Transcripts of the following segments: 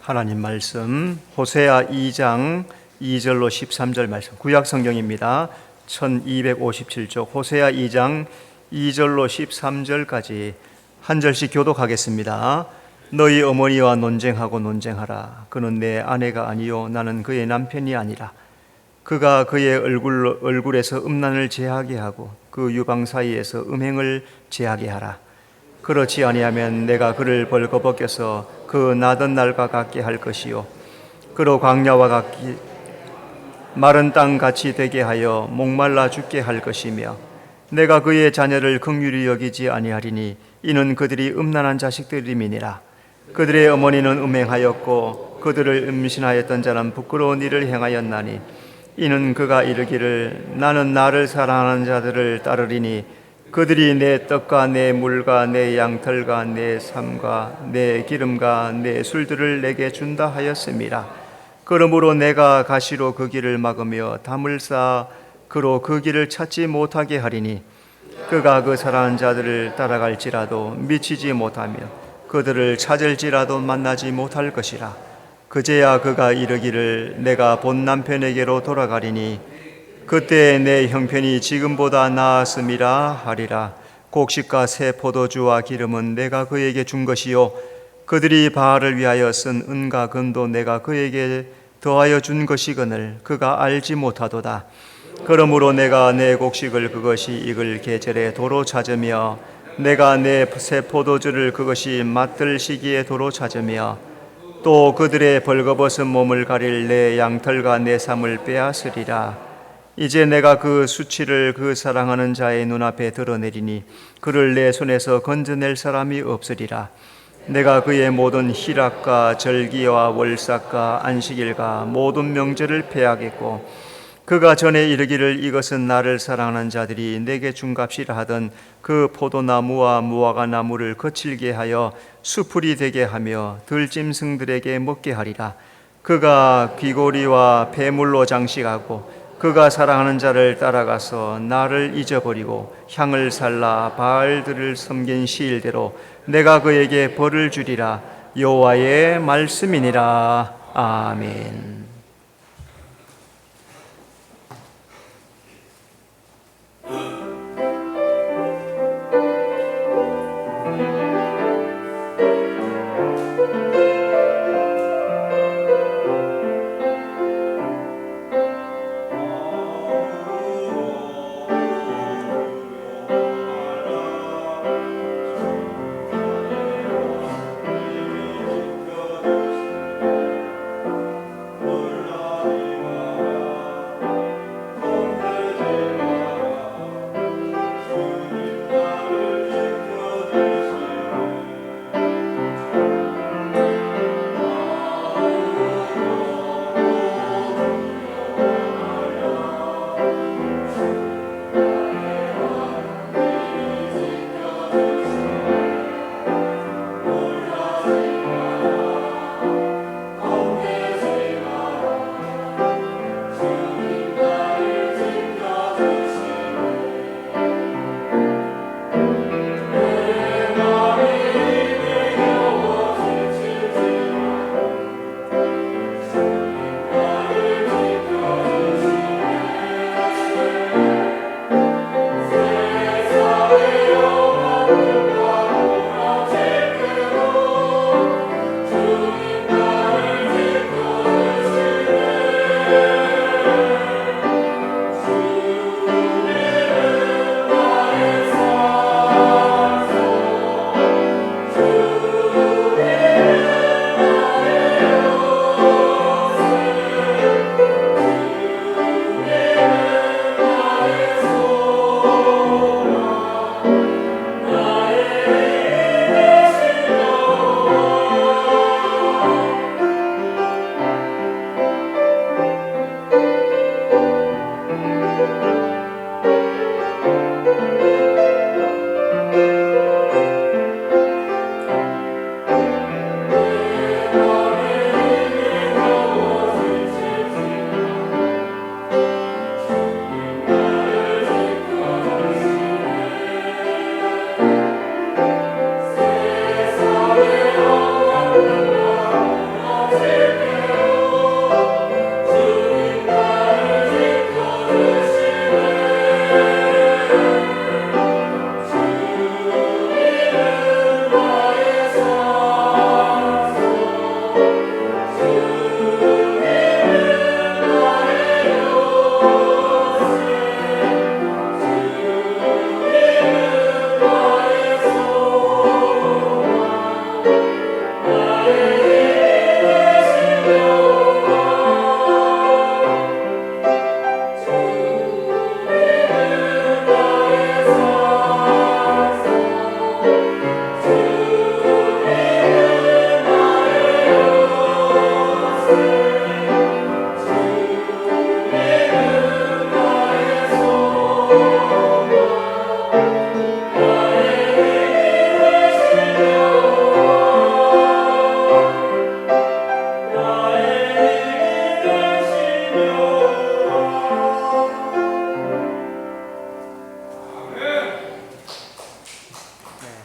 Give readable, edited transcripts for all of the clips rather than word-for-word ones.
하나님 말씀 호세아 2장 2절로 13절 말씀, 구약 성경입니다. 1257쪽 호세아 2장 2절로 13절까지 한 절씩 교독하겠습니다. 너희 어머니와 논쟁하고 논쟁하라. 그는 내 아내가 아니요 나는 그의 남편이 아니라. 그가 그의 얼굴에서 음란을 제하게 하고 그 유방 사이에서 음행을 제하게 하라. 그렇지 아니하면 내가 그를 벌거벗겨서 그 나던 날과 같게 할 것이요 그로 광야와 같이 마른 땅 같이 되게 하여 목말라 죽게 할 것이며, 내가 그의 자녀를 긍휼히 여기지 아니하리니 이는 그들이 음란한 자식들임이니라. 그들의 어머니는 음행하였고 그들을 음신하였던 자는 부끄러운 일을 행하였나니 이는 그가 이르기를 나는 나를 사랑하는 자들을 따르리니 그들이 내 떡과 내 물과 내 양털과 내 삶과 내 기름과 내 술들을 내게 준다 하였음이라. 그러므로 내가 가시로 그 길을 막으며 담을 쌓아 그로 그 길을 찾지 못하게 하리니 그가 그 사랑하는 자들을 따라갈지라도 미치지 못하며 그들을 찾을지라도 만나지 못할 것이라. 그제야 그가 이르기를 내가 본 남편에게로 돌아가리니 그때 내 형편이 지금보다 나았음이라 하리라. 곡식과 새 포도주와 기름은 내가 그에게 준 것이요 그들이 바알을 위하여 쓴 은과 금도 내가 그에게 더하여 준 것이거늘 그가 알지 못하도다. 그러므로 내가 내 곡식을 그것이 익을 계절에 도로 찾으며 내가 내 새 포도주를 그것이 맛들 시기에 도로 찾으며 또 그들의 벌거벗은 몸을 가릴 내 양털과 내 삶을 빼앗으리라. 이제 내가 그 수치를 그 사랑하는 자의 눈앞에 드러내리니 그를 내 손에서 건져낼 사람이 없으리라. 내가 그의 모든 희락과 절기와 월삭과 안식일과 모든 명절을 폐하겠고 그가 전에 이르기를 이것은 나를 사랑하는 자들이 내게 준 값이라 하던 그 포도나무와 무화과 나무를 거칠게 하여 수풀이 되게 하며 들짐승들에게 먹게 하리라. 그가 귀고리와 폐물로 장식하고 그가 사랑하는 자를 따라가서 나를 잊어버리고 향을 살라 바알들을 섬긴 시일대로 내가 그에게 벌을 주리라. 여호와의 말씀이니라. 아멘.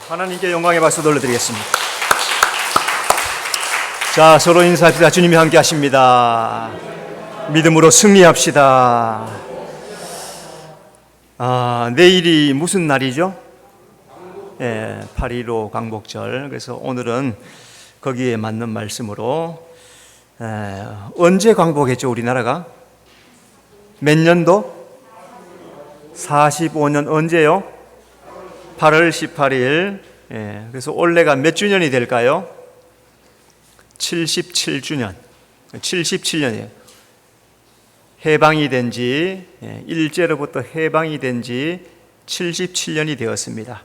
하나님께 영광의 박수 돌려드리겠습니다. 자, 서로 인사합시다. 주님이 함께 하십니다. 믿음으로 승리합시다. 내일이 무슨 날이죠? 8.15 광복절. 그래서 오늘은 거기에 맞는 말씀으로 언제 광복했죠, 우리나라가? 몇 년도? 45년. 언제요? 8월 18일. 그래서 올해가 몇 주년이 될까요? 77주년. 77년이에요. 해방이 된 지, 일제로부터 해방이 된 지 77년이 되었습니다.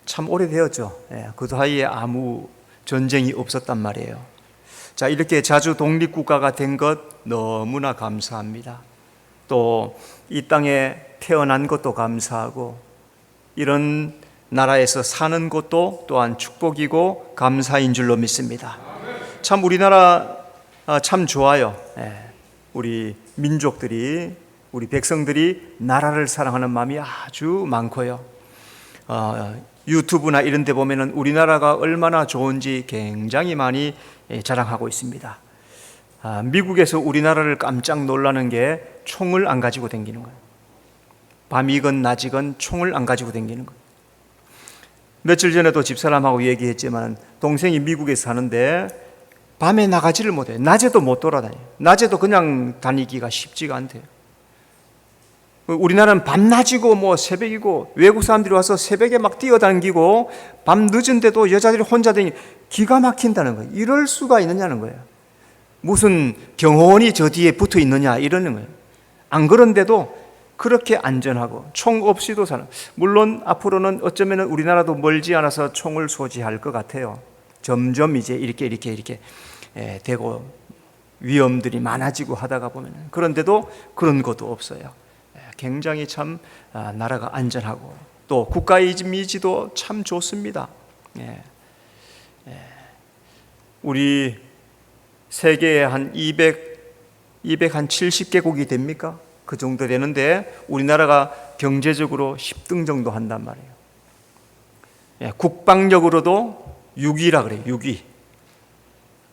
참 오래되었죠. 그 사이에 아무 전쟁이 없었단 말이에요. 자, 이렇게 자주 독립국가가 된 것 너무나 감사합니다. 또 이 땅에 태어난 것도 감사하고, 이런 나라에서 사는 것도 또한 축복이고 감사인 줄로 믿습니다. 참 우리나라 참 좋아요. 우리 민족들이, 우리 백성들이 나라를 사랑하는 마음이 아주 많고요. 유튜브나 이런 데 보면은 우리나라가 얼마나 좋은지 굉장히 많이 자랑하고 있습니다. 미국에서 우리나라를 깜짝 놀라는 게 총을 안 가지고 다니는 거예요. 밤이건 낮이건 총을 안 가지고 다니는 거예요. 며칠 전에도 집사람하고 얘기했지만 동생이 미국에 사는데 밤에 나가지를 못해요. 낮에도 못 돌아다녀요. 낮에도 그냥 다니기가 쉽지가 않대요. 우리나라는 밤낮이고 뭐 새벽이고, 외국 사람들이 와서 새벽에 막 뛰어다니고 밤 늦은데도 여자들이 혼자 다니고 기가 막힌다는 거예요. 이럴 수가 있느냐는 거예요. 무슨 경호원이 저 뒤에 붙어 있느냐 이러는 거예요. 안 그런데도 그렇게 안전하고 총 없이도 사는. 물론 앞으로는 어쩌면 우리나라도 멀지 않아서 총을 소지할 것 같아요. 점점 이제 이렇게 되고 위험들이 많아지고 하다가 보면, 그런데도 그런 것도 없어요. 굉장히 참 나라가 안전하고 또 국가의 이미지도 참 좋습니다. 우리 세계에 한 270개국이 됩니까? 그 정도 되는데 우리나라가 경제적으로 10등 정도 한단 말이에요. 국방력으로도 6위라 그래요. 6위.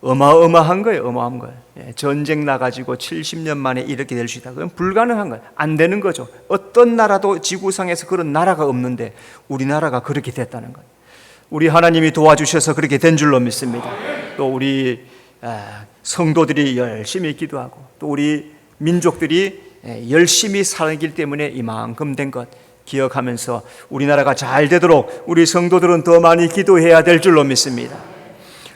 어마어마한 거예요. 어마어마한 거예요. 전쟁 나가지고 70년 만에 이렇게 될 수 있다. 그건 불가능한 거예요. 안 되는 거죠. 어떤 나라도 지구상에서 그런 나라가 없는데 우리나라가 그렇게 됐다는 거예요. 우리 하나님이 도와주셔서 그렇게 된 줄로 믿습니다. 또 우리 성도들이 열심히 기도하고 또 우리 민족들이 열심히 살기 때문에 이만큼 된 것 기억하면서 우리나라가 잘 되도록 우리 성도들은 더 많이 기도해야 될 줄로 믿습니다.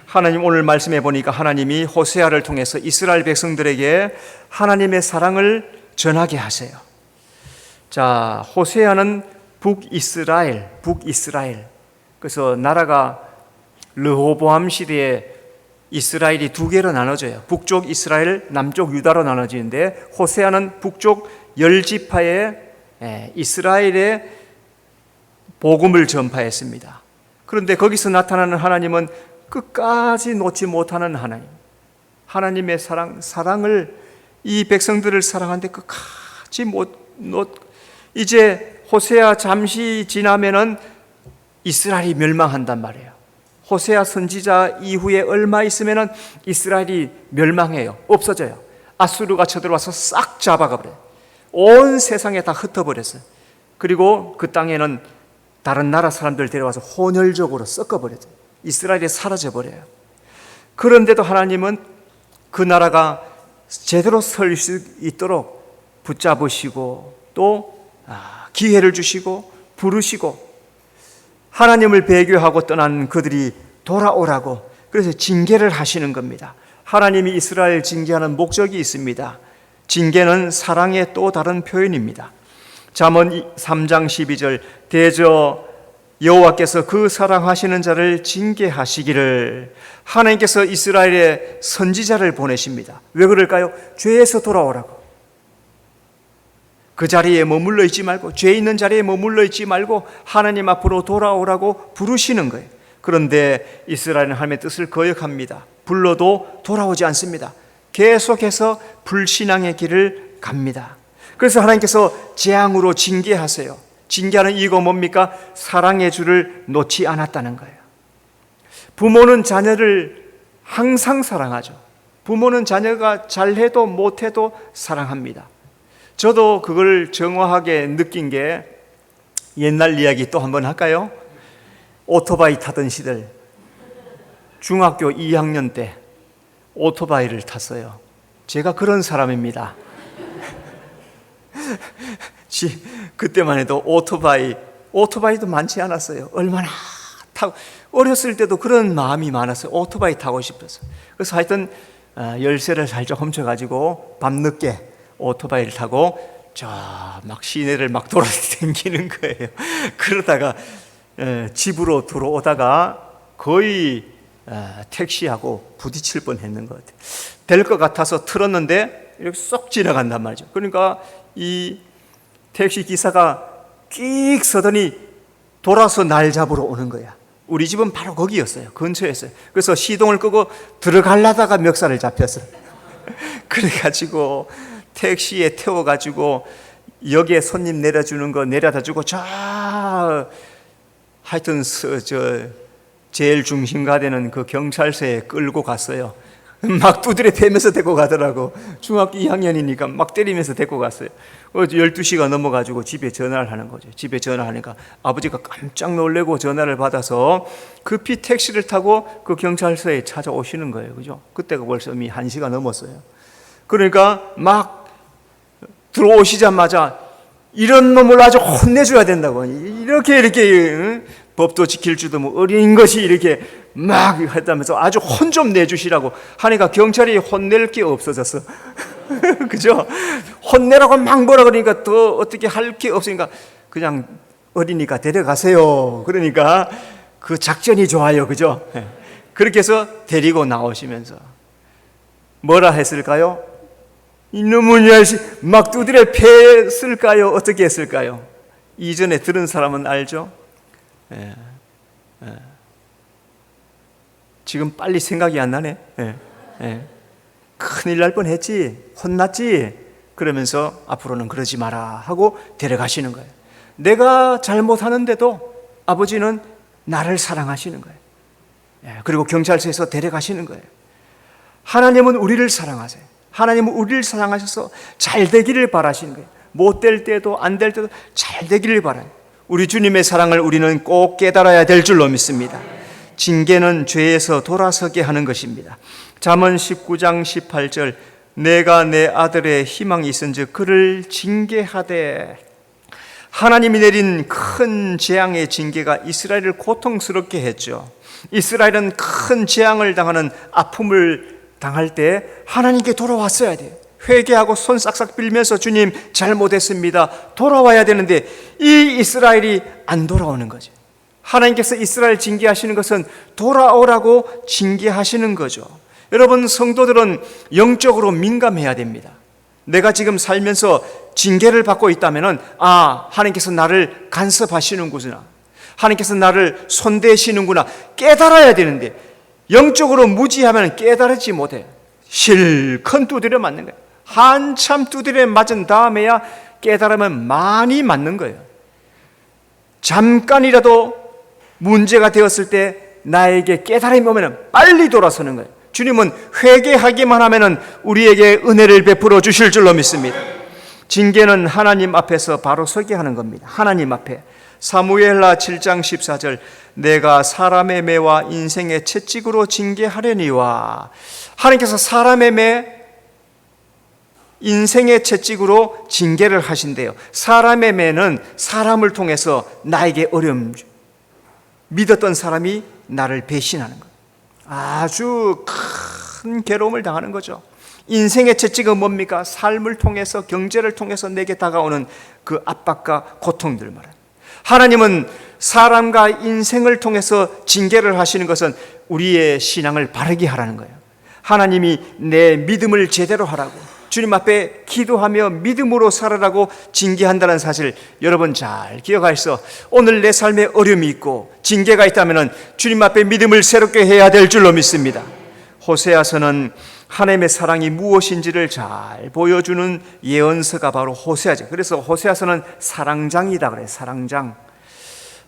하나님, 오늘 말씀해 보니까 하나님이 호세아를 통해서 이스라엘 백성들에게 하나님의 사랑을 전하게 하세요. 자, 호세아는 북이스라엘. 그래서 나라가 르호보암 시대에 이스라엘이 두 개로 나눠져요. 북쪽 이스라엘, 남쪽 유다로 나눠지는데 호세아는 북쪽 10지파의 이스라엘의 복음을 전파했습니다. 그런데 거기서 나타나는 하나님은 끝까지 놓지 못하는 하나님. 하나님의 사랑을 이 백성들을 사랑하는데 끝까지 이제 호세아 잠시 지나면은 이스라엘이 멸망한단 말이에요. 호세아 선지자 이후에 얼마 있으면은 이스라엘이 멸망해요. 없어져요. 아수르가 쳐들어와서 싹 잡아가 버려요. 온 세상에 다 흩어버렸어요. 그리고 그 땅에는 다른 나라 사람들 데려와서 혼혈적으로 섞어버려요. 이스라엘이 사라져버려요. 그런데도 하나님은 그 나라가 제대로 설 수 있도록 붙잡으시고 또 기회를 주시고 부르시고 하나님을 배교하고 떠난 그들이 돌아오라고 그래서 징계를 하시는 겁니다. 하나님이 이스라엘 징계하는 목적이 있습니다. 징계는 사랑의 또 다른 표현입니다. 잠언 3장 12절 대저 여호와께서 그 사랑하시는 자를 징계하시기를 하나님께서 이스라엘의 선지자를 보내십니다. 왜 그럴까요? 죄에서 돌아오라고. 그 자리에 머물러 있지 말고 죄 있는 자리에 머물러 있지 말고 하나님 앞으로 돌아오라고 부르시는 거예요. 그런데 이스라엘은 하나님의 뜻을 거역합니다. 불러도 돌아오지 않습니다. 계속해서 불신앙의 길을 갑니다. 그래서 하나님께서 재앙으로 징계하세요. 징계하는 이유가 뭡니까? 사랑의 줄을 놓지 않았다는 거예요. 부모는 자녀를 항상 사랑하죠. 부모는 자녀가 잘해도 못해도 사랑합니다. 저도 그걸 정확하게 느낀 게 옛날 이야기 또 한번 할까요? 오토바이 타던 시절 중학교 2학년 때 오토바이를 탔어요. 제가 그런 사람입니다. 그때만 해도 오토바이도 많지 않았어요. 얼마나 타고 어렸을 때도 그런 마음이 많았어요. 오토바이 타고 싶어서. 그래서 하여튼 열쇠를 살짝 훔쳐가지고 밤늦게 오토바이를 타고 저 막 시내를 막 돌아다니는 거예요. 그러다가 집으로 들어오다가 거의 택시하고 부딪힐 뻔했는 것 같아요. 될 것 같아서 틀었는데 이렇게 쏙 지나간단 말이죠. 그러니까 이 택시 기사가 끽 서더니 돌아서 날 잡으러 오는 거야. 우리 집은 바로 거기였어요. 근처였어요. 그래서 시동을 끄고 들어가려다가 멱살을 잡혔어요. 그래가지고 택시에 태워가지고 역에 손님 내려주는 거 내려다 주고 하여튼 제일 중심가 되는 그 경찰서에 끌고 갔어요. 막 두드려 패면서 데리고 가더라고. 중학교 2학년이니까 막 때리면서 데리고 갔어요. 12시가 넘어가지고 집에 전화를 하는 거죠. 집에 전화하니까 아버지가 깜짝 놀래고 전화를 받아서 급히 택시를 타고 그 경찰서에 찾아오시는 거예요. 그죠? 그때가 벌써 이미 1시가 넘었어요. 그러니까 막 들어오시자마자 이런 놈을 아주 혼내줘야 된다고. 이렇게 법도 지킬 줄도 뭐 어린 것이 이렇게 막 했다면서 아주 혼 좀 내주시라고 하니까 경찰이 혼낼 게 없어졌어. 그죠? 혼내라고 막 뭐라 그러니까 더 어떻게 할 게 없으니까 그냥 어리니까 데려가세요. 그러니까 그 작전이 좋아요. 그죠? 그렇게 해서 데리고 나오시면서 뭐라 했을까요? 이놈은 막 두드려 패했을까요? 어떻게 했을까요? 이전에 들은 사람은 알죠? 지금 빨리 생각이 안 나네. 큰일 날 뻔했지, 혼났지. 그러면서 앞으로는 그러지 마라 하고 데려가시는 거예요. 내가 잘못하는데도 아버지는 나를 사랑하시는 거예요. 그리고 경찰서에서 데려가시는 거예요. 하나님은 우리를 사랑하세요. 하나님은 우리를 사랑하셔서 잘 되기를 바라시는 거예요. 못 될 때도 안 될 때도 잘 되기를 바라요. 우리 주님의 사랑을 우리는 꼭 깨달아야 될 줄로 믿습니다. 징계는 죄에서 돌아서게 하는 것입니다. 잠언 19장 18절 내가 내 아들의 희망이 있은즉 그를 징계하되. 하나님이 내린 큰 재앙의 징계가 이스라엘을 고통스럽게 했죠. 이스라엘은 큰 재앙을 당하는 아픔을 당할 때 하나님께 돌아왔어야 돼요. 회개하고 손 싹싹 빌면서 주님 잘못했습니다. 돌아와야 되는데 이 이스라엘이 안 돌아오는 거죠. 하나님께서 이스라엘 징계하시는 것은 돌아오라고 징계하시는 거죠. 여러분 성도들은 영적으로 민감해야 됩니다. 내가 지금 살면서 징계를 받고 있다면 하나님께서 나를 간섭하시는구나. 하나님께서 나를 손대시는구나. 깨달아야 되는데 영적으로 무지하면 깨달지 못해요. 실컷 두드려 맞는 거예요. 한참 두드려 맞은 다음에야 깨달으면 많이 맞는 거예요. 잠깐이라도 문제가 되었을 때 나에게 깨달음이 오면 빨리 돌아서는 거예요. 주님은 회개하기만 하면 우리에게 은혜를 베풀어 주실 줄로 믿습니다. 징계는 하나님 앞에서 바로 서게 하는 겁니다. 하나님 앞에. 사무엘하 7장 14절, 내가 사람의 매와 인생의 채찍으로 징계하려니와. 하나님께서 사람의 매, 인생의 채찍으로 징계를 하신대요. 사람의 매는 사람을 통해서 나에게 어려움, 믿었던 사람이 나를 배신하는 것, 아주 큰 괴로움을 당하는 거죠. 인생의 채찍은 뭡니까? 삶을 통해서, 경제를 통해서 내게 다가오는 그 압박과 고통들 말합니다. 하나님은 사람과 인생을 통해서 징계를 하시는 것은 우리의 신앙을 바르게 하라는 거예요. 하나님이 내 믿음을 제대로 하라고, 주님 앞에 기도하며 믿음으로 살아라고 징계한다는 사실 여러분 잘 기억하셔서 오늘 내 삶에 어려움이 있고 징계가 있다면 주님 앞에 믿음을 새롭게 해야 될 줄로 믿습니다. 호세아서는 하나님의 사랑이 무엇인지를 잘 보여주는 예언서가 바로 호세아죠. 그래서 호세아서는 사랑장이다 그래요. 사랑장.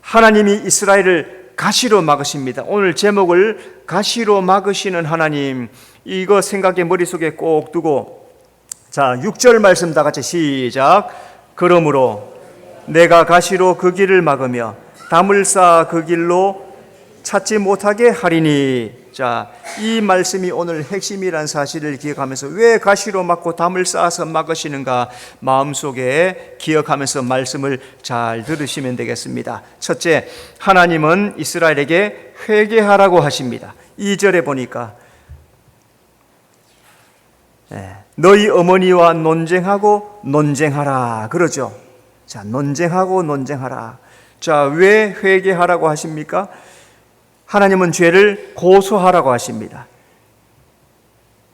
하나님이 이스라엘을 가시로 막으십니다. 오늘 제목을 가시로 막으시는 하나님, 이거 생각에 머릿속에 꼭 두고, 자 6절 말씀 다 같이 시작. 그러므로 내가 가시로 그 길을 막으며 담을 쌓아 그 길로 찾지 못하게 하리니. 자, 이 말씀이 오늘 핵심이란 사실을 기억하면서 왜 가시로 막고 담을 쌓아서 막으시는가 마음속에 기억하면서 말씀을 잘 들으시면 되겠습니다. 첫째, 하나님은 이스라엘에게 회개하라고 하십니다. 2절에 보니까 너희 어머니와 논쟁하고 논쟁하라 그러죠. 자, 논쟁하고 논쟁하라. 자, 왜 회개하라고 하십니까? 하나님은 죄를 고소하라고 하십니다.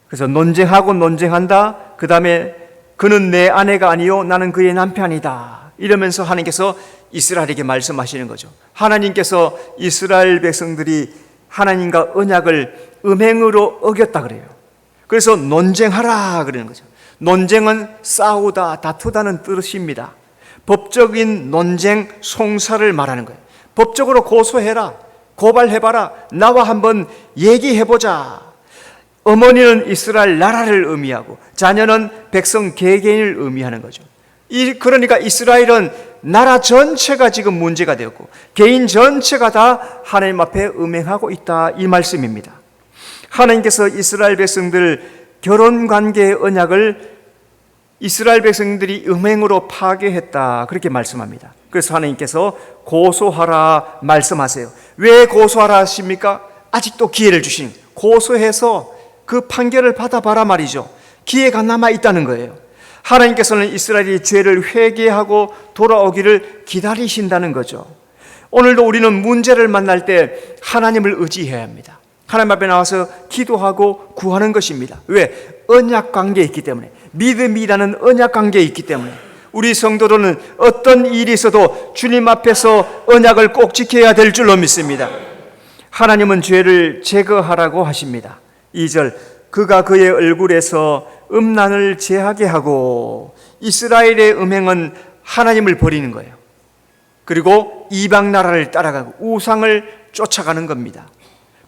그래서 논쟁하고 논쟁한다. 그 다음에 그는 내 아내가 아니요 나는 그의 남편이다. 이러면서 하나님께서 이스라엘에게 말씀하시는 거죠. 하나님께서 이스라엘 백성들이 하나님과 언약을 음행으로 어겼다 그래요. 그래서 논쟁하라 그러는 거죠. 논쟁은 싸우다, 다투다는 뜻입니다. 법적인 논쟁, 송사를 말하는 거예요. 법적으로 고소해라, 고발해봐라, 나와 한번 얘기해보자. 어머니는 이스라엘 나라를 의미하고 자녀는 백성 개개인을 의미하는 거죠. 그러니까 이스라엘은 나라 전체가 지금 문제가 되었고 개인 전체가 다 하나님 앞에 음행하고 있다, 이 말씀입니다. 하나님께서 이스라엘 백성들 결혼관계의 언약을 이스라엘 백성들이 음행으로 파괴했다, 그렇게 말씀합니다. 그래서 하나님께서 고소하라 말씀하세요. 왜 고소하라 하십니까? 아직도 기회를 주시는, 고소해서 그 판결을 받아봐라 말이죠. 기회가 남아있다는 거예요. 하나님께서는 이스라엘이 죄를 회개하고 돌아오기를 기다리신다는 거죠. 오늘도 우리는 문제를 만날 때 하나님을 의지해야 합니다. 하나님 앞에 나와서 기도하고 구하는 것입니다. 왜? 언약 관계에 있기 때문에, 믿음이라는 언약 관계에 있기 때문에. 우리 성도들은 어떤 일이 있어도 주님 앞에서 언약을 꼭 지켜야 될 줄로 믿습니다. 하나님은 죄를 제거하라고 하십니다. 2절, 그가 그의 얼굴에서 음란을 제하게 하고. 이스라엘의 음행은 하나님을 버리는 거예요. 그리고 이방 나라를 따라가고 우상을 쫓아가는 겁니다.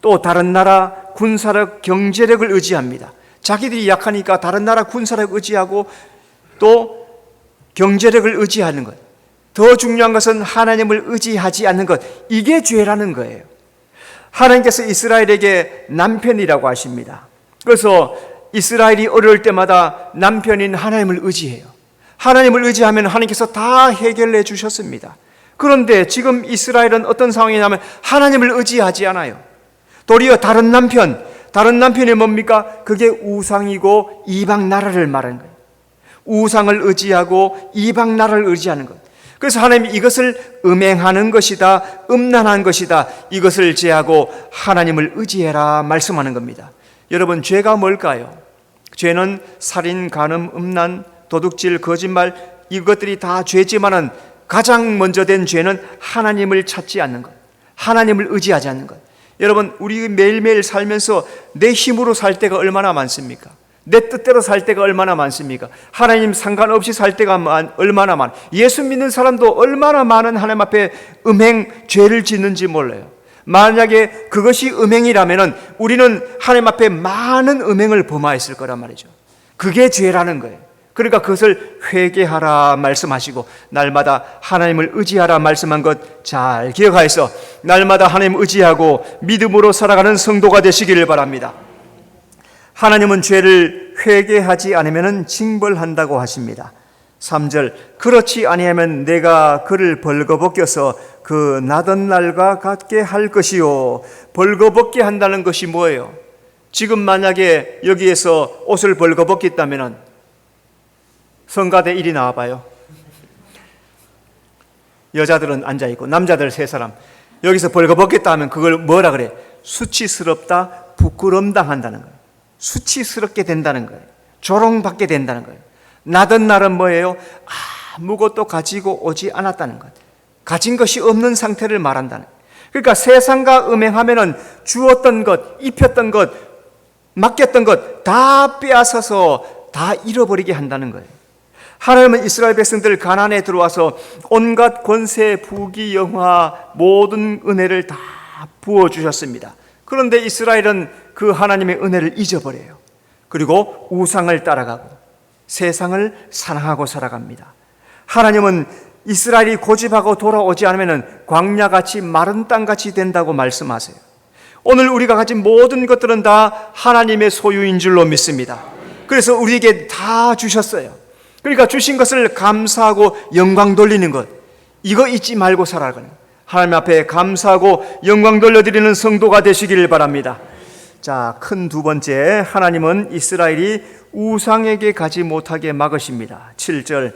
또 다른 나라 군사력, 경제력을 의지합니다. 자기들이 약하니까 다른 나라 군사력 의지하고 또 경제력을 의지하는 것. 더 중요한 것은 하나님을 의지하지 않는 것. 이게 죄라는 거예요. 하나님께서 이스라엘에게 남편이라고 하십니다. 그래서 이스라엘이 어려울 때마다 남편인 하나님을 의지해요. 하나님을 의지하면 하나님께서 다 해결해 주셨습니다. 그런데 지금 이스라엘은 어떤 상황이냐면 하나님을 의지하지 않아요. 도리어 다른 남편이 뭡니까? 그게 우상이고 이방 나라를 말하는 거예요. 우상을 의지하고 이방 나라를 의지하는 것. 그래서 하나님이 이것을 음행하는 것이다, 음란한 것이다, 이것을 제하고 하나님을 의지해라 말씀하는 겁니다. 여러분, 죄가 뭘까요? 죄는 살인, 간음, 음란, 도둑질, 거짓말, 이것들이 다 죄지만은 가장 먼저 된 죄는 하나님을 찾지 않는 것, 하나님을 의지하지 않는 것. 여러분, 우리 매일매일 살면서 내 힘으로 살 때가 얼마나 많습니까? 내 뜻대로 살 때가 얼마나 많습니까? 하나님 상관없이 살 때가 얼마나 많아. 예수 믿는 사람도 얼마나 많은 하나님 앞에 음행, 죄를 짓는지 몰라요. 만약에 그것이 음행이라면 우리는 하나님 앞에 많은 음행을 범하였을 거란 말이죠. 그게 죄라는 거예요. 그러니까 그것을 회개하라 말씀하시고 날마다 하나님을 의지하라 말씀한 것 잘 기억하여서 날마다 하나님 의지하고 믿음으로 살아가는 성도가 되시기를 바랍니다. 하나님은 죄를 회개하지 않으면 징벌한다고 하십니다. 3절, 그렇지 아니하면 내가 그를 벌거벗겨서 그 나던 날과 같게 할 것이요. 벌거벗게 한다는 것이 뭐예요? 지금 만약에 여기에서 옷을 벌거벗겼다면 성가대 이리 나와봐요. 여자들은 앉아있고 남자들 3사람 여기서 벌거벗겼다 하면 그걸 뭐라 그래? 수치스럽다, 부끄럼당한다는 거예요. 수치스럽게 된다는 거예요. 조롱받게 된다는 거예요. 나던 날은 뭐예요? 아무것도 가지고 오지 않았다는 것, 가진 것이 없는 상태를 말한다는 거예요. 그러니까 세상과 음행하면은 주었던 것, 입혔던 것, 맡겼던 것 다 빼앗아서 다 잃어버리게 한다는 거예요. 하나님은 이스라엘 백성들 가나안에 들어와서 온갖 권세, 부귀, 영화, 모든 은혜를 다 부어주셨습니다. 그런데 이스라엘은 그 하나님의 은혜를 잊어버려요. 그리고 우상을 따라가고 세상을 사랑하고 살아갑니다. 하나님은 이스라엘이 고집하고 돌아오지 않으면 광야같이 마른 땅같이 된다고 말씀하세요. 오늘 우리가 가진 모든 것들은 다 하나님의 소유인 줄로 믿습니다. 그래서 우리에게 다 주셨어요. 그러니까 주신 것을 감사하고 영광 돌리는 것, 이거 잊지 말고 살아가는, 하나님 앞에 감사하고 영광 돌려드리는 성도가 되시기를 바랍니다. 자, 큰 두 번째, 하나님은 이스라엘이 우상에게 가지 못하게 막으십니다. 7절,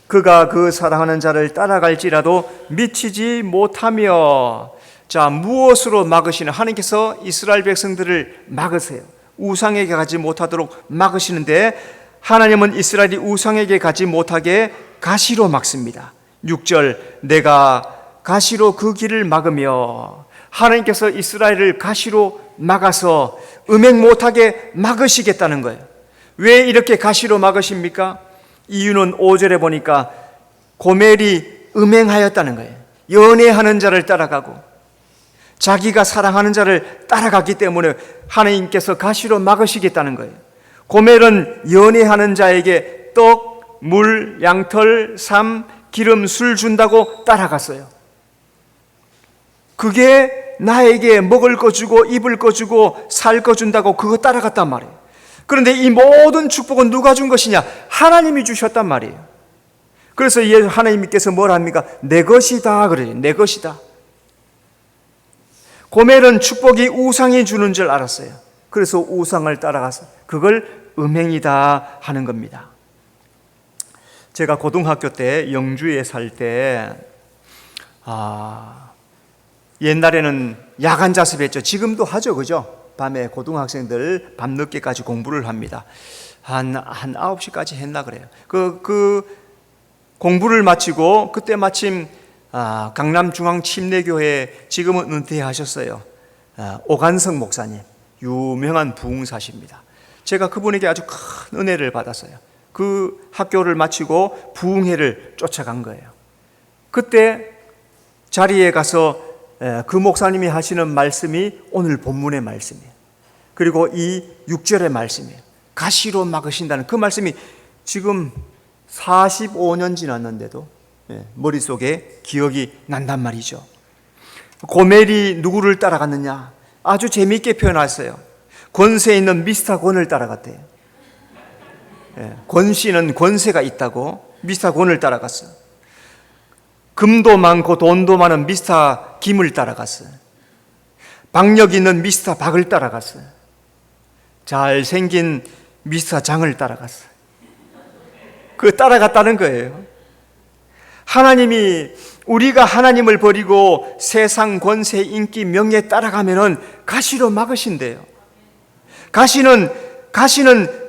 그가 그 사랑하는 자를 따라갈지라도 미치지 못하며. 자, 무엇으로 막으시는? 하나님께서 이스라엘 백성들을 막으세요. 우상에게 가지 못하도록 막으시는데 하나님은 이스라엘이 우상에게 가지 못하게 가시로 막습니다. 6절, 내가 가시로 그 길을 막으며. 하나님께서 이스라엘을 가시로 막아서 음행 못하게 막으시겠다는 거예요. 왜 이렇게 가시로 막으십니까? 이유는 5절에 보니까 고멜이 음행하였다는 거예요. 연애하는 자를 따라가고 자기가 사랑하는 자를 따라갔기 때문에 하나님께서 가시로 막으시겠다는 거예요. 고멜은 연애하는 자에게 떡, 물, 양털, 삶, 기름, 술 준다고 따라갔어요. 그게 나에게 먹을 거 주고 입을 거 주고 살 거 준다고 그거 따라갔단 말이에요. 그런데 이 모든 축복은 누가 준 것이냐? 하나님이 주셨단 말이에요. 그래서 하나님께서 뭘 합니까? 내 것이다 그래요. 내 것이다. 고멜은 축복이 우상이 주는 줄 알았어요. 그래서 우상을 따라가서 그걸 음행이다 하는 겁니다. 제가 고등학교 때 영주에 살 때 옛날에는 야간 자습했죠. 지금도 하죠, 그죠? 밤에 고등학생들 밤늦게까지 공부를 합니다. 한 9시까지 했나 그래요. 그 공부를 마치고 그때 마침 강남중앙침례교회 지금은 은퇴하셨어요. 오간성 목사님, 유명한 부흥사십니다. 제가 그분에게 아주 큰 은혜를 받았어요. 그 학교를 마치고 부흥회를 쫓아간 거예요. 그때 자리에 가서 그 목사님이 하시는 말씀이 오늘 본문의 말씀이에요. 그리고 이 6절의 말씀이에요. 가시로 막으신다는 그 말씀이 지금 45년 지났는데도 머릿속에 기억이 난단 말이죠. 고멜이 누구를 따라갔느냐? 아주 재미있게 표현했어요. 권세 있는 미스터 권을 따라갔대요. 권 씨는 권세가 있다고 미스터 권을 따라갔어요. 금도 많고 돈도 많은 미스터 김을 따라갔어요. 박력 있는 미스터 박을 따라갔어요. 잘생긴 미스터 장을 따라갔어요. 그 따라갔다는 거예요. 하나님이 우리가 하나님을 버리고 세상 권세, 인기, 명예 따라가면은 가시로 막으신대요. 가시는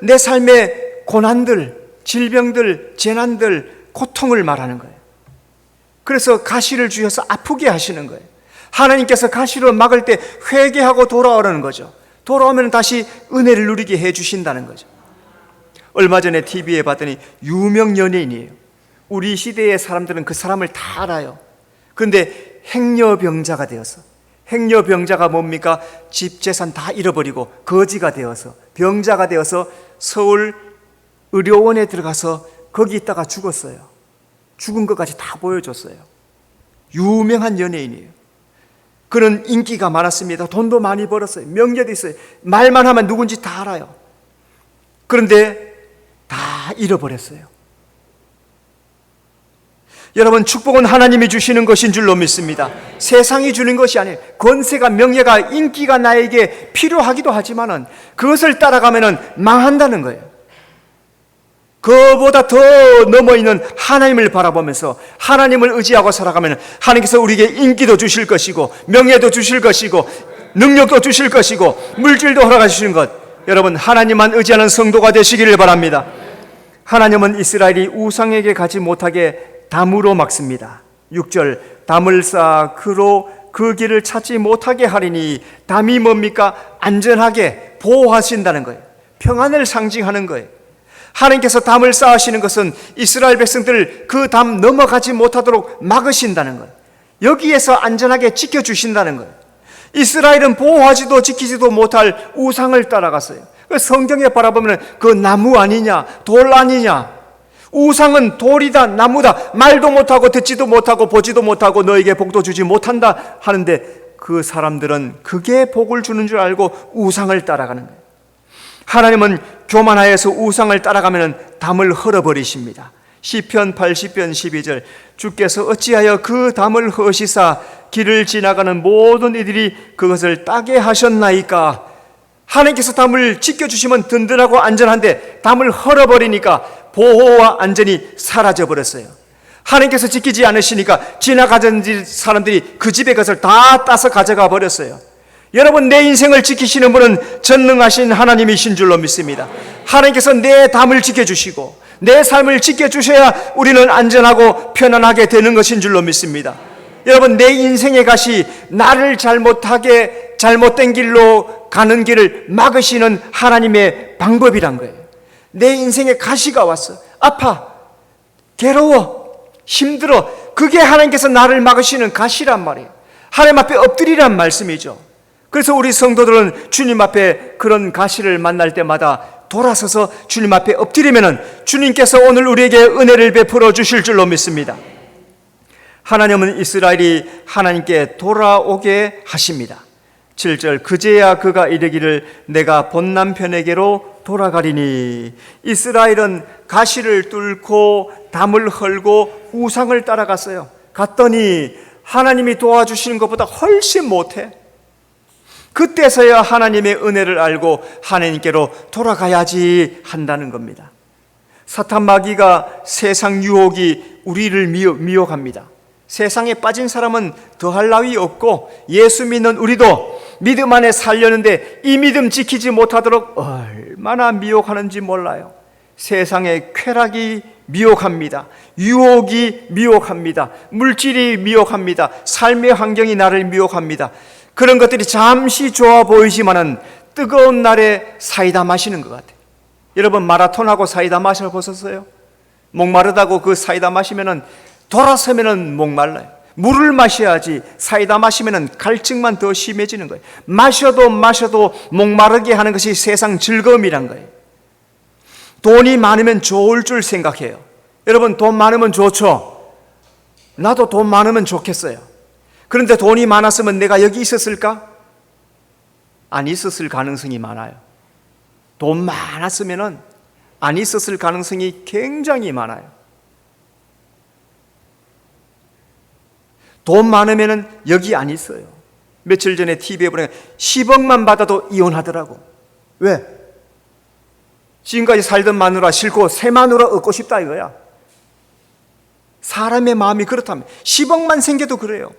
내 삶의 고난들, 질병들, 재난들, 고통을 말하는 거예요. 그래서 가시를 주셔서 아프게 하시는 거예요. 하나님께서 가시로 막을 때 회개하고 돌아오라는 거죠. 돌아오면 다시 은혜를 누리게 해주신다는 거죠. 얼마 전에 TV에 봤더니 유명 연예인이에요. 우리 시대의 사람들은 그 사람을 다 알아요. 그런데 행여병자가 되어서 행여병자가 뭡니까? 집 재산 다 잃어버리고 거지가 되어서, 병자가 되어서 서울 의료원에 들어가서 거기 있다가 죽었어요. 죽은 것까지 다 보여줬어요. 유명한 연예인이에요. 그는 인기가 많았습니다. 돈도 많이 벌었어요. 명예도 있어요. 말만 하면 누군지 다 알아요. 그런데 다 잃어버렸어요. 여러분, 축복은 하나님이 주시는 것인 줄로 믿습니다. 세상이 주는 것이 아니에요. 권세가, 명예가, 인기가 나에게 필요하기도 하지만은 그것을 따라가면은 망한다는 거예요. 그보다 더 넘어있는 하나님을 바라보면서 하나님을 의지하고 살아가면 하나님께서 우리에게 인기도 주실 것이고 명예도 주실 것이고 능력도 주실 것이고 물질도 허락해 주시는 것, 여러분, 하나님만 의지하는 성도가 되시기를 바랍니다. 하나님은 이스라엘이 우상에게 가지 못하게 담으로 막습니다. 6절, 담을 쌓아 그로 그 길을 찾지 못하게 하리니, 담이 뭡니까? 안전하게 보호하신다는 거예요. 평안을 상징하는 거예요. 하나님께서 담을 쌓으시는 것은 이스라엘 백성들을 그 담 넘어가지 못하도록 막으신다는 거예요. 여기에서 안전하게 지켜주신다는 거예요. 이스라엘은 보호하지도 지키지도 못할 우상을 따라갔어요. 성경에 바라보면 그 나무 아니냐, 돌 아니냐, 우상은 돌이다, 나무다, 말도 못하고 듣지도 못하고 보지도 못하고 너에게 복도 주지 못한다 하는데 그 사람들은 그게 복을 주는 줄 알고 우상을 따라가는 거예요. 하나님은 교만하여서 우상을 따라가면 담을 헐어버리십니다. 시편 80편 12절, 주께서 어찌하여 그 담을 허시사 길을 지나가는 모든 이들이 그것을 따게 하셨나이까. 하나님께서 담을 지켜주시면 든든하고 안전한데 담을 헐어버리니까 보호와 안전이 사라져버렸어요. 하나님께서 지키지 않으시니까 지나가던 사람들이 그 집의 것을 다 따서 가져가 버렸어요. 여러분, 내 인생을 지키시는 분은 전능하신 하나님이신 줄로 믿습니다. 하나님께서 내 담을 지켜주시고 내 삶을 지켜주셔야 우리는 안전하고 편안하게 되는 것인 줄로 믿습니다. 여러분, 내 인생의 가시, 나를 잘못된 길로 가는 길을 막으시는 하나님의 방법이란 거예요. 내 인생에 가시가 왔어. 아파, 괴로워, 힘들어. 그게 하나님께서 나를 막으시는 가시란 말이에요. 하나님 앞에 엎드리란 말씀이죠. 그래서 우리 성도들은 주님 앞에 그런 가시를 만날 때마다 돌아서서 주님 앞에 엎드리면은 주님께서 오늘 우리에게 은혜를 베풀어 주실 줄로 믿습니다. 하나님은 이스라엘이 하나님께 돌아오게 하십니다. 7절, 그제야 그가 이르기를 내가 본 남편에게로 돌아가리니. 이스라엘은 가시를 뚫고 담을 헐고 우상을 따라갔어요. 갔더니 하나님이 도와주시는 것보다 훨씬 못해. 그때서야 하나님의 은혜를 알고 하나님께로 돌아가야지 한다는 겁니다. 사탄 마귀가 세상 유혹이 우리를 미혹합니다. 세상에 빠진 사람은 더할 나위 없고 예수 믿는 우리도 믿음 안에 살려는데 이 믿음 지키지 못하도록 얼마나 미혹하는지 몰라요. 세상의 쾌락이 미혹합니다. 유혹이 미혹합니다. 물질이 미혹합니다. 삶의 환경이 나를 미혹합니다. 그런 것들이 잠시 좋아 보이지만은 뜨거운 날에 사이다 마시는 것 같아요. 여러분, 마라톤하고 사이다 마셔보셨어요? 목마르다고 그 사이다 마시면은 돌아서면은 목말라요. 물을 마셔야지. 사이다 마시면은 갈증만 더 심해지는 거예요. 마셔도 목마르게 하는 것이 세상 즐거움이란 거예요. 돈이 많으면 좋을 줄 생각해요. 여러분, 돈 많으면 좋죠. 나도 돈 많으면 좋겠어요. 그런데 돈이 많았으면 내가 여기 있었을까? 안 있었을 가능성이 많아요. 돈 많았으면 안 있었을 가능성이 굉장히 많아요. 돈 많으면 여기 안 있어요. 며칠 전에 TV에 보니까 10억만 받아도 이혼하더라고. 왜? 지금까지 살던 마누라 싫고 새 마누라 얻고 싶다 이거야. 사람의 마음이 그렇다면 10억만 생겨도 그래요.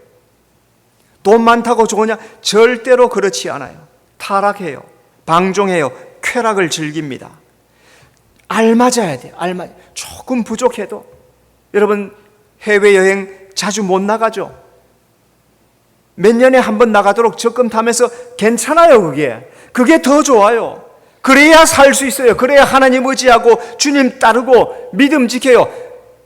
돈 많다고 좋으냐? 절대로 그렇지 않아요. 타락해요. 방종해요. 쾌락을 즐깁니다. 알맞아야 돼요. 조금 부족해도. 여러분, 해외여행 자주 못 나가죠? 몇 년에 한 번 나가도록 적금 타면서 괜찮아요. 그게 더 좋아요. 그래야 살 수 있어요. 그래야 하나님 의지하고 주님 따르고 믿음 지켜요.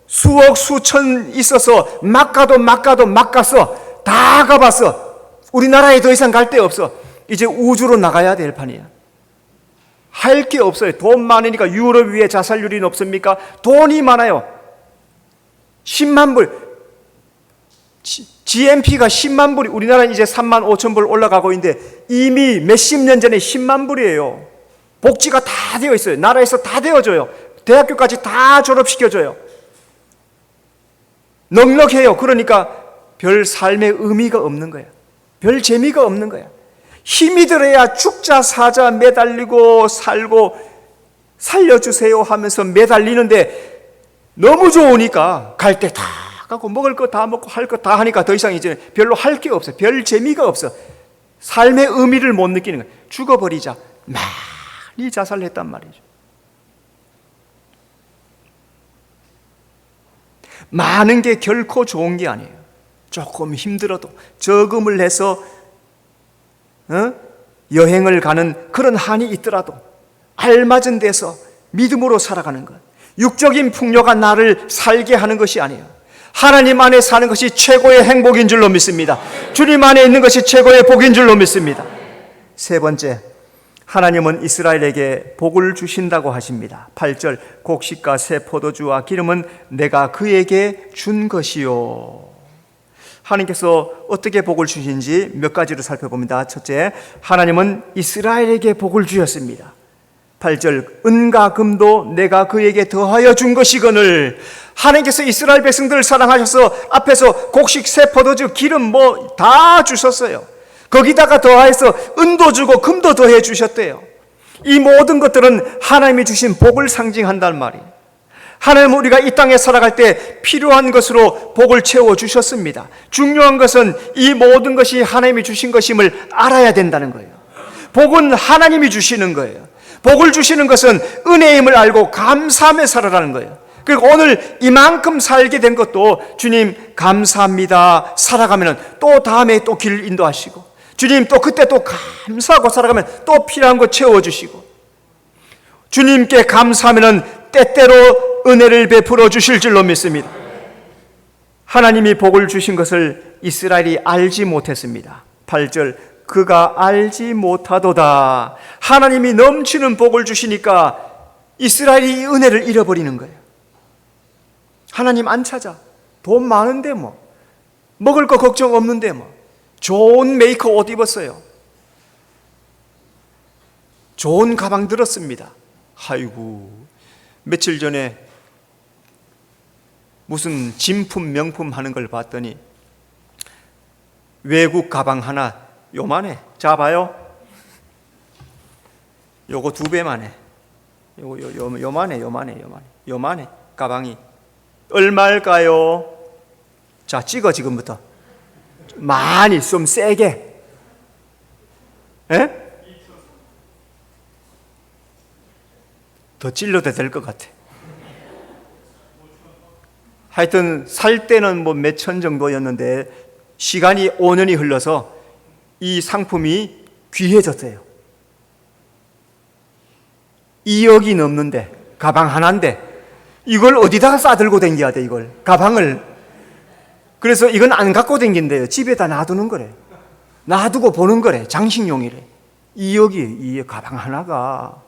수억 수천 있어서 막 가서 다 가봤어. 우리나라에 더 이상 갈 데 없어. 이제 우주로 나가야 될 판이야. 할 게 없어요. 돈 많으니까. 유럽 위에 자살률이 높습니까? 돈이 많아요. 10만 불. GNP가 10만 불이, 우리나라는 이제 3만 5천 불 올라가고 있는데 이미 몇십 년 전에 10만 불이에요. 복지가 다 되어 있어요. 나라에서 다 되어줘요. 대학교까지 다 졸업시켜줘요. 넉넉해요. 그러니까 별 삶의 의미가 없는 거야. 별 재미가 없는 거야. 힘이 들어야 죽자 사자 매달리고 살고 살려주세요 하면서 매달리는데 너무 좋으니까 갈 때 다 가고 먹을 거 다 먹고 할 거 다 하니까 더 이상 이제 별로 할 게 없어. 별 재미가 없어. 삶의 의미를 못 느끼는 거야. 죽어버리자. 많이 자살했단 말이죠. 많은 게 결코 좋은 게 아니에요. 조금 힘들어도 저금을 해서 여행을 가는 그런 한이 있더라도 알맞은 데서 믿음으로 살아가는 것. 육적인 풍요가 나를 살게 하는 것이 아니에요. 하나님 안에 사는 것이 최고의 행복인 줄로 믿습니다. 주님 안에 있는 것이 최고의 복인 줄로 믿습니다. 세 번째, 하나님은 이스라엘에게 복을 주신다고 하십니다. 8절, 곡식과 새 포도주와 기름은 내가 그에게 준 것이요. 하나님께서 어떻게 복을 주신지 몇 가지로 살펴봅니다. 첫째, 하나님은 이스라엘에게 복을 주셨습니다. 8절, 은과 금도 내가 그에게 더하여 준 것이거늘. 하나님께서 이스라엘 백성들을 사랑하셔서 앞에서 곡식, 새 포도주, 기름 다 주셨어요. 거기다가 더해서 은도 주고 금도 더해 주셨대요. 이 모든 것들은 하나님이 주신 복을 상징한단 말이에요. 하나님은 우리가 이 땅에 살아갈 때 필요한 것으로 복을 채워 주셨습니다. 중요한 것은 이 모든 것이 하나님이 주신 것임을 알아야 된다는 거예요. 복은 하나님이 주시는 거예요. 복을 주시는 것은 은혜임을 알고 감사하며 살아라는 거예요. 그리고 오늘 이만큼 살게 된 것도 주님 감사합니다 살아가면 또 다음에 또 길 인도하시고, 주님 또 그때 또 감사하고 살아가면 또 필요한 거 채워주시고, 주님께 감사하면 때때로 은혜를 베풀어 주실 줄로 믿습니다. 하나님이 복을 주신 것을 이스라엘이 알지 못했습니다. 8절, 그가 알지 못하도다. 하나님이 넘치는 복을 주시니까 이스라엘이 이 은혜를 잃어버리는 거예요. 하나님 안 찾아. 돈 많은데 먹을 거 걱정 없는데 좋은 메이커 옷 입었어요. 좋은 가방 들었습니다. 아이고, 며칠 전에 무슨 진품 명품 하는 걸 봤더니 외국 가방 하나 요만해. 잡아요. 요거 2배만 해. 요만해. 가방이 얼마일까요? 자, 찍어. 지금부터 많이 좀 세게. 에? 더 찔러도 될 것 같아. 하여튼 살 때는 몇천 정도였는데 시간이 5년이 흘러서 이 상품이 귀해졌어요. 2억이 넘는데 가방 하나인데 이걸 어디다가 싸들고 다녀야 돼, 이걸 가방을. 그래서 이건 안 갖고 다닌대요. 집에다 놔두는 거래. 놔두고 보는 거래. 장식용이래. 2억이 이 가방 하나가.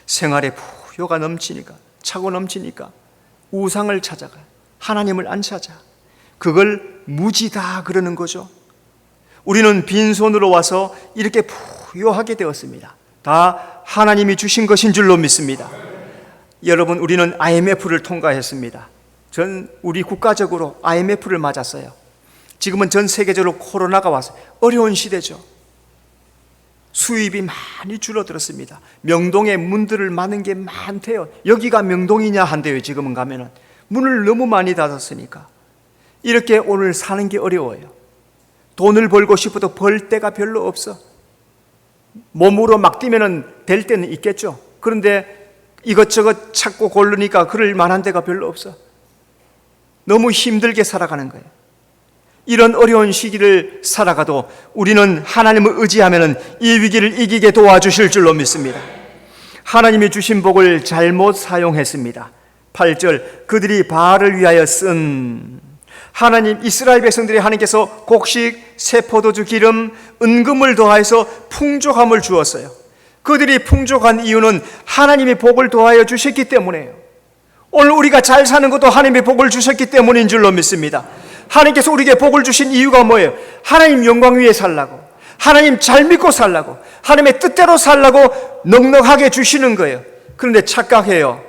생활에 부요가 넘치니까, 차고 넘치니까 우상을 찾아가. 하나님을 안 찾아. 그걸 무지다 그러는 거죠. 우리는 빈손으로 와서 이렇게 부요하게 되었습니다. 다 하나님이 주신 것인 줄로 믿습니다. 여러분, 우리는 IMF를 통과했습니다. 우리 국가적으로 IMF를 맞았어요. 지금은 전 세계적으로 코로나가 와서 어려운 시대죠. 수입이 많이 줄어들었습니다. 명동에 문들을 마는 게 많대요. 여기가 명동이냐 한대요. 지금은 가면은 문을 너무 많이 닫았으니까. 이렇게 오늘 사는 게 어려워요. 돈을 벌고 싶어도 벌 데가 별로 없어. 몸으로 막 뛰면은 될 때는 있겠죠. 그런데 이것저것 찾고 고르니까 그럴 만한 데가 별로 없어. 너무 힘들게 살아가는 거예요. 이런 어려운 시기를 살아가도 우리는 하나님을 의지하면 이 위기를 이기게 도와주실 줄로 믿습니다. 하나님이 주신 복을 잘못 사용했습니다. 8절 그들이 바알을 위하여 쓴 하나님 이스라엘 백성들이 하나님께서 곡식, 새 포도주 기름, 은금을 더하여서 풍족함을 주었어요. 그들이 풍족한 이유는 하나님이 복을 더하여 주셨기 때문에요. 오늘 우리가 잘 사는 것도 하나님이 복을 주셨기 때문인 줄로 믿습니다. 하나님께서 우리에게 복을 주신 이유가 뭐예요? 하나님 영광 위에 살라고, 하나님 잘 믿고 살라고, 하나님의 뜻대로 살라고 넉넉하게 주시는 거예요. 그런데 착각해요.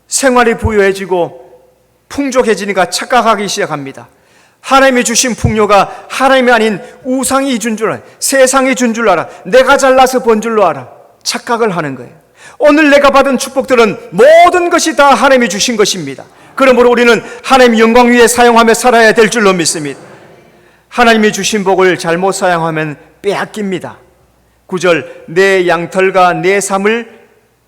생활이 부유해지고 풍족해지니까 착각하기 시작합니다. 하나님이 주신 풍요가 하나님이 아닌 우상이 준 줄 알아, 세상이 준 줄 알아, 내가 잘나서 번 줄로 알아. 착각을 하는 거예요. 오늘 내가 받은 축복들은 모든 것이 다 하나님이 주신 것입니다. 그러므로 우리는 하나님 영광 위에 사용하며 살아야 될 줄로 믿습니다. 하나님이 주신 복을 잘못 사용하면 빼앗깁니다. 9절 내 양털과 내 삶을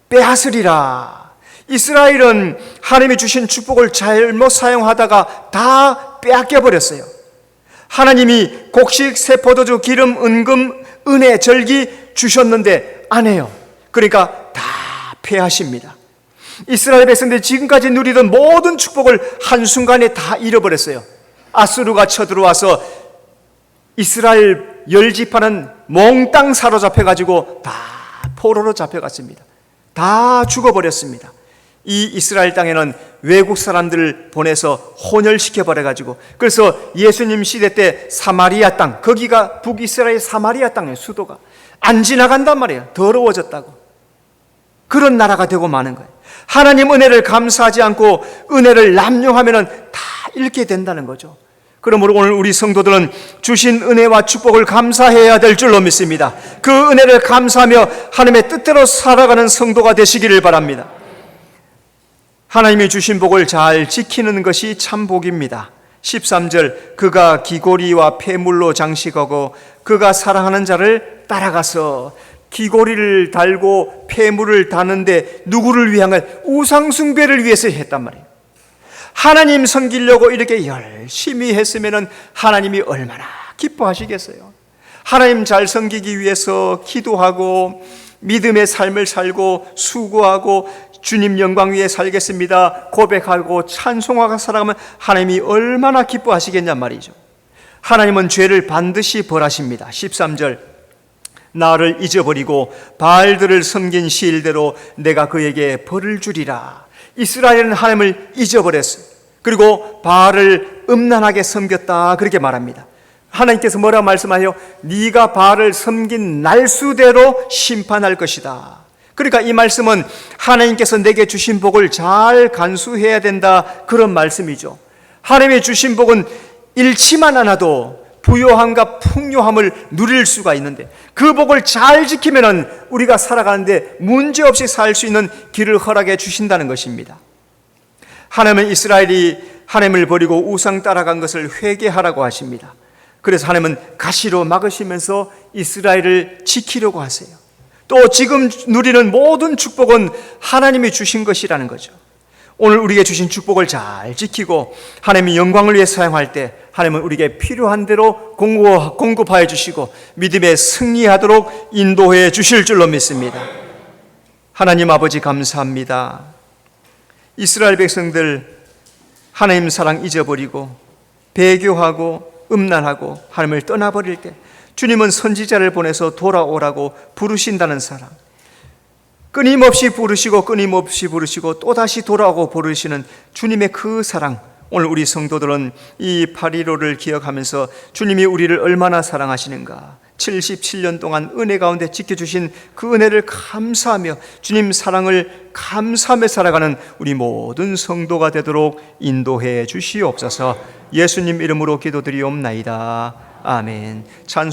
빼앗으리라. 이스라엘은 하나님이 주신 축복을 잘못 사용하다가 다 빼앗겨 버렸어요. 하나님이 곡식, 새 포도주, 기름, 은금, 은혜, 절기 주셨는데 안 해요. 그러니까 다 패하십니다. 이스라엘 백성들이 지금까지 누리던 모든 축복을 한순간에 다 잃어버렸어요. 아수르가 쳐들어와서 이스라엘 10지파는 몽땅 사로잡혀가지고 다 포로로 잡혀갔습니다. 다 죽어버렸습니다. 이 이스라엘 땅에는 외국 사람들을 보내서 혼혈시켜버려가지고, 그래서 예수님 시대 때 사마리아 땅, 거기가 북이스라엘 사마리아 땅의 수도가 안 지나간단 말이에요. 더러워졌다고. 그런 나라가 되고 마는 거예요. 하나님 은혜를 감사하지 않고 은혜를 남용하면 다 잃게 된다는 거죠. 그러므로 오늘 우리 성도들은 주신 은혜와 축복을 감사해야 될 줄로 믿습니다. 그 은혜를 감사하며 하나님의 뜻대로 살아가는 성도가 되시기를 바랍니다. 하나님이 주신 복을 잘 지키는 것이 참 복입니다. 13절 그가 귀고리와 폐물로 장식하고 그가 사랑하는 자를 따라가서, 귀고리를 달고 폐물을 다는데 누구를 위한 거예요? 우상 숭배를 위해서 했단 말이에요. 하나님 섬기려고 이렇게 열심히 했으면 하나님이 얼마나 기뻐하시겠어요. 하나님 잘 섬기기 위해서 기도하고 믿음의 삶을 살고 수고하고 주님 영광 위에 살겠습니다 고백하고 찬송하고 살아가면 하나님이 얼마나 기뻐하시겠냔 말이죠. 하나님은 죄를 반드시 벌하십니다. 13절 나를 잊어버리고 바알들을 섬긴 시일대로 내가 그에게 벌을 주리라. 이스라엘은 하나님을 잊어버렸어요. 그리고 바알을 음란하게 섬겼다, 그렇게 말합니다. 하나님께서 뭐라고 말씀하세요? 네가 바알을 섬긴 날수대로 심판할 것이다. 그러니까 이 말씀은 하나님께서 내게 주신 복을 잘 간수해야 된다, 그런 말씀이죠. 하나님의 주신 복은 잃지만 않아도 부요함과 풍요함을 누릴 수가 있는데, 그 복을 잘 지키면 우리가 살아가는데 문제없이 살 수 있는 길을 허락해 주신다는 것입니다. 하나님은 이스라엘이 하나님을 버리고 우상 따라간 것을 회개하라고 하십니다. 그래서 하나님은 가시로 막으시면서 이스라엘을 지키려고 하세요. 또 지금 누리는 모든 축복은 하나님이 주신 것이라는 거죠. 오늘 우리에게 주신 축복을 잘 지키고 하나님의 영광을 위해 사용할 때 하나님은 우리에게 필요한 대로 공급하여 주시고 믿음에 승리하도록 인도해 주실 줄로 믿습니다. 하나님 아버지 감사합니다. 이스라엘 백성들 하나님 사랑 잊어버리고 배교하고 음란하고 하나님을 떠나버릴 때 주님은 선지자를 보내서 돌아오라고 부르신다는 사랑, 끊임없이 부르시고 또다시 돌아오고 부르시는 주님의 그 사랑, 오늘 우리 성도들은 이 8.15를 기억하면서 주님이 우리를 얼마나 사랑하시는가, 77년 동안 은혜 가운데 지켜주신 그 은혜를 감사하며 주님 사랑을 감사하며 살아가는 우리 모든 성도가 되도록 인도해 주시옵소서. 예수님 이름으로 기도드리옵나이다. 아멘. 찬송